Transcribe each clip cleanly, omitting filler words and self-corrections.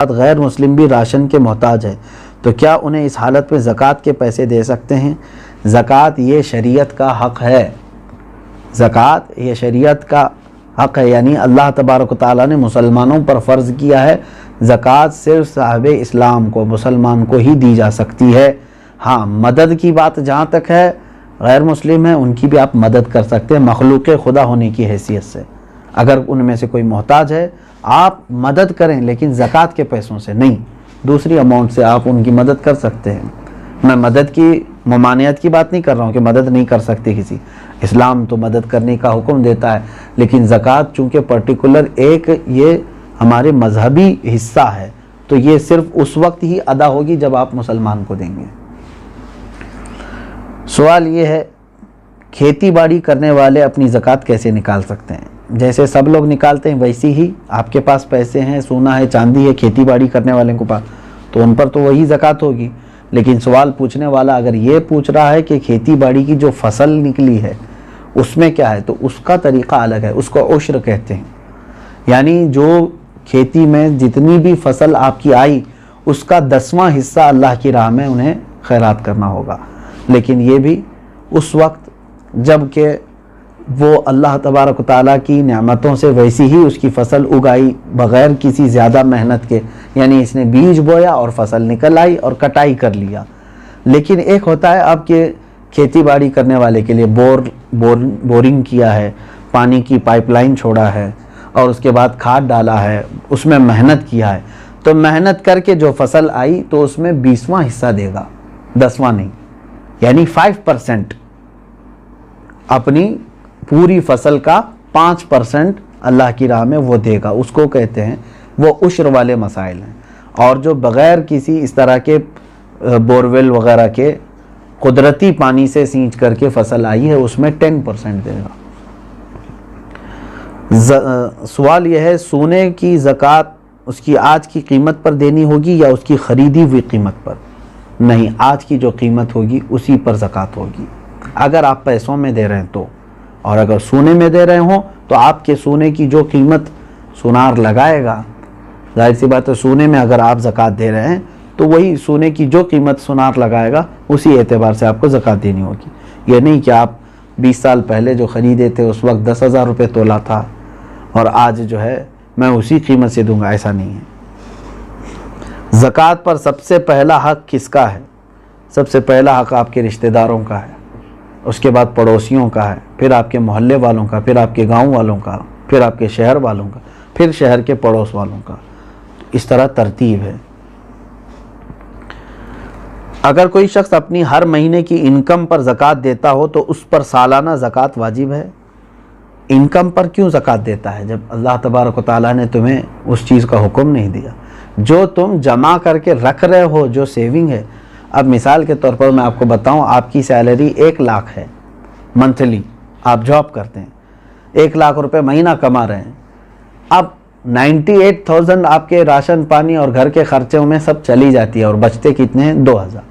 غیر مسلم بھی راشن کے محتاج ہے تو کیا انہیں اس حالت میں زکوٰۃ کے پیسے دے سکتے ہیں؟ زکوٰۃ یہ شریعت کا حق ہے، زکوٰۃ یہ شریعت کا حق ہے، یعنی اللہ تبارک و تعالیٰ نے مسلمانوں پر فرض کیا ہے، زکوٰۃ صرف صاحب اسلام کو، مسلمان کو ہی دی جا سکتی ہے۔ ہاں، مدد کی بات جہاں تک ہے، غیر مسلم ہیں ان کی بھی آپ مدد کر سکتے ہیں مخلوق خدا ہونے کی حیثیت سے۔ اگر ان میں سے کوئی محتاج ہے آپ مدد کریں، لیکن زکوٰۃ کے پیسوں سے نہیں، دوسری اماؤنٹ سے آپ ان کی مدد کر سکتے ہیں۔ میں مدد کی ممانعت کی بات نہیں کر رہا ہوں کہ مدد نہیں کر سکتے کسی، اسلام تو مدد کرنے کا حکم دیتا ہے، لیکن زکوٰۃ چونکہ پرٹیکولر ایک یہ ہمارے مذہبی حصہ ہے تو یہ صرف اس وقت ہی ادا ہوگی جب آپ مسلمان کو دیں گے۔ سوال یہ ہے، کھیتی باڑی کرنے والے اپنی زکوٰۃ کیسے نکال سکتے ہیں؟ جیسے سب لوگ نکالتے ہیں ویسی ہی آپ کے پاس پیسے ہیں، سونا ہے، چاندی ہے، کھیتی باڑی کرنے والے کو پاس، تو ان پر تو وہی زکوٰۃ ہوگی۔ لیکن سوال پوچھنے والا اگر یہ پوچھ رہا ہے کہ کھیتی باڑی کی جو فصل نکلی ہے اس میں کیا ہے، تو اس کا طریقہ الگ ہے، اس کو عشر کہتے ہیں، یعنی جو کھیتی میں جتنی بھی فصل آپ کی آئی اس کا 10واں حصہ اللہ کی راہ میں انہیں خیرات کرنا ہوگا، لیکن یہ بھی اس وقت جب کہ وہ اللہ تبارک و تعالیٰ کی نعمتوں سے ویسی ہی اس کی فصل اگائی بغیر کسی زیادہ محنت کے، یعنی اس نے بیج بویا اور فصل نکل آئی اور کٹائی کر لیا۔ لیکن ایک ہوتا ہے اب کہ کھیتی باڑی کرنے والے کے لیے بورنگ کیا ہے، پانی کی پائپ لائن چھوڑا ہے اور اس کے بعد کھاد ڈالا ہے، اس میں محنت کیا ہے، تو محنت کر کے جو فصل آئی تو اس میں 20واں حصہ دے گا، 10واں نہیں، یعنی 5%، اپنی پوری فصل کا 5% اللہ کی راہ میں وہ دے گا، اس کو کہتے ہیں، وہ عشر والے مسائل ہیں۔ اور جو بغیر کسی اس طرح کے بورویل وغیرہ کے قدرتی پانی سے سینچ کر کے فصل آئی ہے اس میں 10% دے گا۔ سوال یہ ہے، سونے کی زکوٰۃ اس کی آج کی قیمت پر دینی ہوگی یا اس کی خریدی ہوئی قیمت پر؟ نہیں، آج کی جو قیمت ہوگی اسی پر زکوٰۃ ہوگی، اگر آپ پیسوں میں دے رہے ہیں تو، اور اگر سونے میں دے رہے ہوں تو آپ کے سونے کی جو قیمت سونار لگائے گا، ظاہر سی بات ہے سونے میں اگر آپ زکوٰۃ دے رہے ہیں تو وہی سونے کی جو قیمت سونار لگائے گا اسی اعتبار سے آپ کو زکوٰۃ دینی ہوگی۔ یہ نہیں کہ آپ 20 سال پہلے جو خریدے تھے اس وقت 10,000 روپے تولہ تھا اور آج جو ہے میں اسی قیمت سے دوں گا، ایسا نہیں ہے۔ زکوٰۃ پر سب سے پہلا حق کس کا ہے؟ سب سے پہلا حق آپ کے رشتہ داروں کا ہے، اس کے بعد پڑوسیوں کا ہے، پھر آپ کے محلے والوں کا، پھر آپ کے گاؤں والوں کا، پھر آپ کے شہر والوں کا، پھر شہر کے پڑوس والوں کا، اس طرح ترتیب ہے۔ اگر کوئی شخص اپنی ہر مہینے کی انکم پر زکوٰۃ دیتا ہو تو اس پر سالانہ زکوٰۃ واجب ہے؟ انکم پر کیوں زکوٰۃ دیتا ہے جب اللہ تبارک و تعالیٰ نے تمہیں اس چیز کا حکم نہیں دیا؟ جو تم جمع کر کے رکھ رہے ہو، جو سیونگ ہے، اب مثال کے طور پر میں آپ کو بتاؤں، آپ کی سیلری 1 لاکھ ہے منتھلی، آپ جاب کرتے ہیں، 1 لاکھ روپے مہینہ کما رہے ہیں، اب 98,000 آپ کے راشن پانی اور گھر کے خرچوں میں سب چلی جاتی ہے اور بچتے کتنے ہیں؟ 2,000۔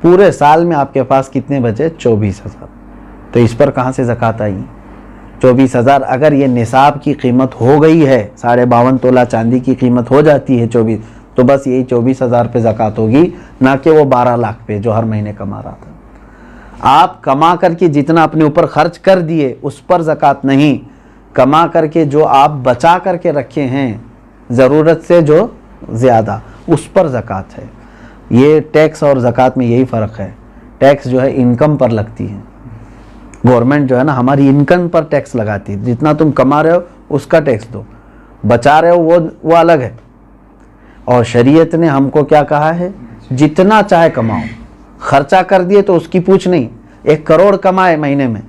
پورے سال میں آپ کے پاس کتنے بچے؟ 24,000۔ تو اس پر کہاں سے زکوٰۃ آئی؟ 24,000 اگر یہ نصاب کی قیمت ہو گئی ہے، 52.5 تولہ چاندی کی قیمت ہو جاتی ہے 24، تو بس یہی 24,000 پہ زکوٰۃ ہوگی، نہ کہ وہ 12 لاکھ پہ جو ہر مہینے کما رہا تھا۔ آپ کما کر کے جتنا اپنے اوپر خرچ کر دیے اس پر زکوٰۃ نہیں، کما کر کے جو آپ بچا کر کے رکھے ہیں ضرورت سے جو زیادہ، اس پر زکوٰۃ ہے۔ یہ ٹیکس اور زکوٰۃ میں یہی فرق ہے، ٹیکس جو ہے انکم پر لگتی ہے، گورنمنٹ جو ہے نا ہماری انکم پر ٹیکس لگاتی ہے، جتنا تم کما رہے ہو اس کا ٹیکس دو، بچا رہے ہو وہ الگ ہے۔ اور شریعت نے ہم کو کیا کہا ہے؟ جتنا چاہے کماؤ، خرچہ کر دیے تو اس کی پوچھ نہیں۔ 1 کروڑ کمائے مہینے میں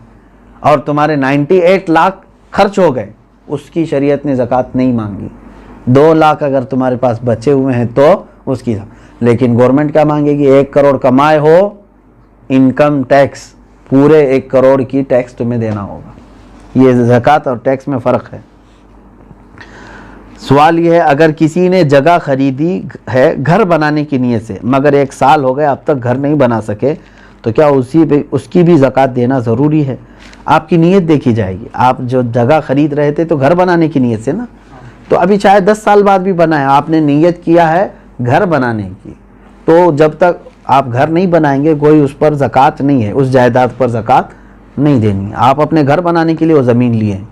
اور تمہارے 98 لاکھ خرچ ہو گئے، اس کی شریعت نے زکوٰۃ نہیں مانگی۔ 2 لاکھ اگر تمہارے پاس بچے ہوئے ہیں تو اس کی، لیکن گورنمنٹ کیا مانگے گی؟ 1 کروڑ کمائے ہو، انکم ٹیکس پورے 1 کروڑ کی ٹیکس تمہیں دینا ہوگا۔ یہ زکوٰۃ اور ٹیکس میں فرق ہے۔ سوال یہ ہے، اگر کسی نے جگہ خریدی ہے گھر بنانے کی نیت سے مگر 1 سال ہو گئے اب تک گھر نہیں بنا سکے تو کیا اس کی بھی زکوٰۃ دینا ضروری ہے؟ آپ کی نیت دیکھی جائے گی، آپ جو جگہ خرید رہے تھے تو گھر بنانے کی نیت سے نا، تو ابھی چاہے 10 سال بعد بھی بنائیں، آپ نے نیت کیا ہے گھر بنانے کی، تو جب تک آپ گھر نہیں بنائیں گے کوئی اس پر زکوٰۃ نہیں ہے، اس جائیداد پر زکوٰۃ نہیں دینی ہے۔ آپ اپنے گھر بنانے کے لیے وہ زمین لیے ہیں۔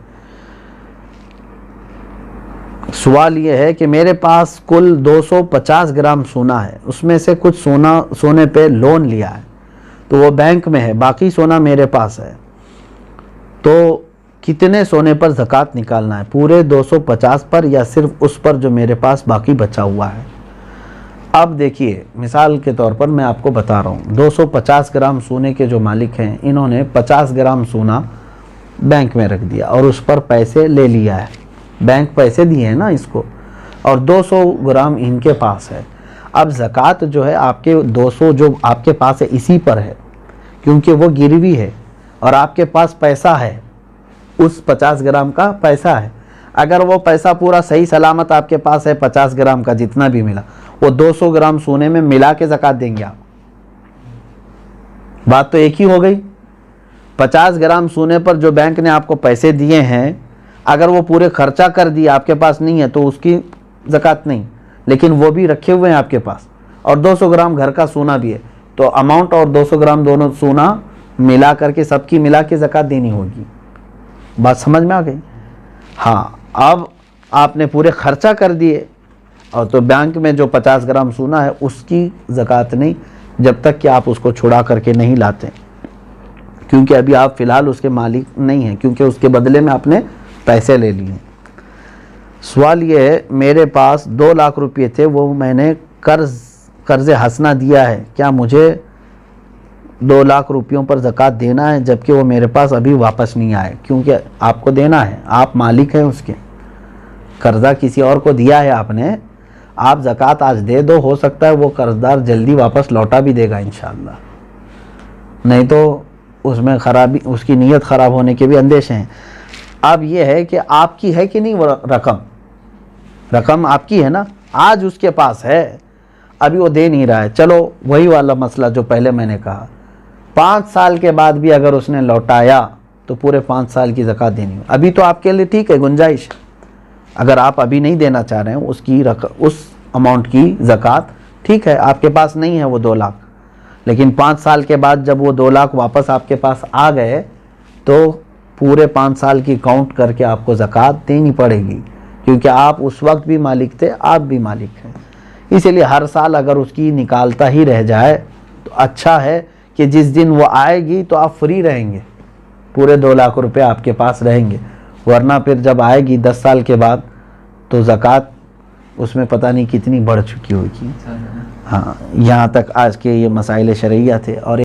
سوال یہ ہے کہ میرے پاس کل 250 گرام سونا ہے، اس میں سے کچھ سونے پہ لون لیا ہے، تو وہ بینک میں ہے، باقی سونا میرے پاس ہے، تو کتنے سونے پر زکوٰۃ نکالنا ہے؟ پورے 250 پر یا صرف اس پر جو میرے پاس باقی بچا ہوا ہے؟ اب دیکھیے، مثال کے طور پر میں آپ کو بتا رہا ہوں، 250 گرام سونے کے جو مالک ہیں انہوں نے 50 گرام سونا بینک میں رکھ دیا اور اس پر پیسے لے لیا ہے، بینک پیسے دیے ہیں نا اس کو، اور 200 گرام ان کے پاس ہے۔ اب زکوٰۃ جو ہے آپ کے 200 جو آپ کے پاس ہے اسی پر ہے، کیونکہ وہ گروی ہے اور آپ کے پاس پیسہ ہے، اس 50 گرام کا پیسہ ہے۔ اگر وہ پیسہ پورا صحیح سلامت آپ کے پاس ہے، 50 گرام کا جتنا بھی ملا، وہ 200 گرام سونے میں ملا کے زکوٰۃ دیں گے آپ؟ بات تو ایک ہی ہو گئی۔ 50 گرام سونے پر جو بینک نے آپ کو پیسے دیے ہیں، اگر وہ پورے خرچہ کر دیے، آپ کے پاس نہیں ہے تو اس کی زکوٰۃ نہیں، لیکن وہ بھی رکھے ہوئے ہیں آپ کے پاس، اور 200 گرام گھر کا سونا بھی ہے، تو اماؤنٹ اور 200 گرام دونوں سونا ملا کر کے سب کی ملا کے زکوٰۃ دینی ہوگی۔ بات سمجھ میں آ گئی؟ ہاں، اب آپ نے پورے خرچہ کر دیے اور تو بینک میں جو 50 گرام سونا ہے اس کی زکوٰۃ نہیں، جب تک کہ آپ اس کو چھڑا کر کے نہیں لاتے، کیونکہ ابھی آپ فی الحال اس کے مالک نہیں ہیں، کیونکہ اس کے بدلے میں آپ نے پیسے لے لیے۔ سوال یہ ہے، میرے پاس 2 لاکھ روپے تھے، وہ میں نے قرض حسنہ دیا ہے، کیا مجھے 2 لاکھ روپیوں پر زکوٰۃ دینا ہے جبکہ وہ میرے پاس ابھی واپس نہیں آئے؟ کیونکہ آپ کو دینا ہے، آپ مالک ہیں اس کے، قرضہ کسی اور کو دیا ہے آپ نے، آپ زکوٰۃ آج دے دو، ہو سکتا ہے وہ قرضدار جلدی واپس لوٹا بھی دے گا انشاءاللہ، نہیں تو اس میں خرابی، اس کی نیت خراب ہونے کے بھی اندیشے ہیں۔ اب یہ ہے کہ آپ کی ہے کہ نہیں وہ رقم آپ کی ہے نا، آج اس کے پاس ہے، ابھی وہ دے نہیں رہا ہے، چلو وہی والا مسئلہ جو پہلے میں نے کہا، 5 سال کے بعد بھی اگر اس نے لوٹایا تو پورے 5 سال کی زکوٰۃ دینی ہو۔ ابھی تو آپ کے لیے ٹھیک ہے، گنجائش، اگر آپ ابھی نہیں دینا چاہ رہے ہیں اس اماؤنٹ کی زکوٰۃ، ٹھیک ہے، آپ کے پاس نہیں ہے وہ 2 لاکھ، لیکن 5 سال کے بعد جب وہ 2 لاکھ واپس آپ کے پاس آ گئے تو پورے 5 سال کی کاؤنٹ کر کے آپ کو زکوٰۃ دینی پڑے گی، کیونکہ آپ اس وقت بھی مالک تھے، آپ بھی مالک ہیں۔ اسی لیے ہر سال اگر اس کی نکالتا ہی رہ جائے تو اچھا ہے کہ جس دن وہ آئے گی تو آپ فری رہیں گے، پورے 2 لاکھ روپے آپ کے پاس رہیں گے، ورنہ پھر جب آئے گی 10 سال کے بعد تو زکوٰۃ اس میں پتہ نہیں کتنی بڑھ چکی ہوگی۔ ہاں، یہاں تک آج کے یہ مسائل شرعیہ تھے، اور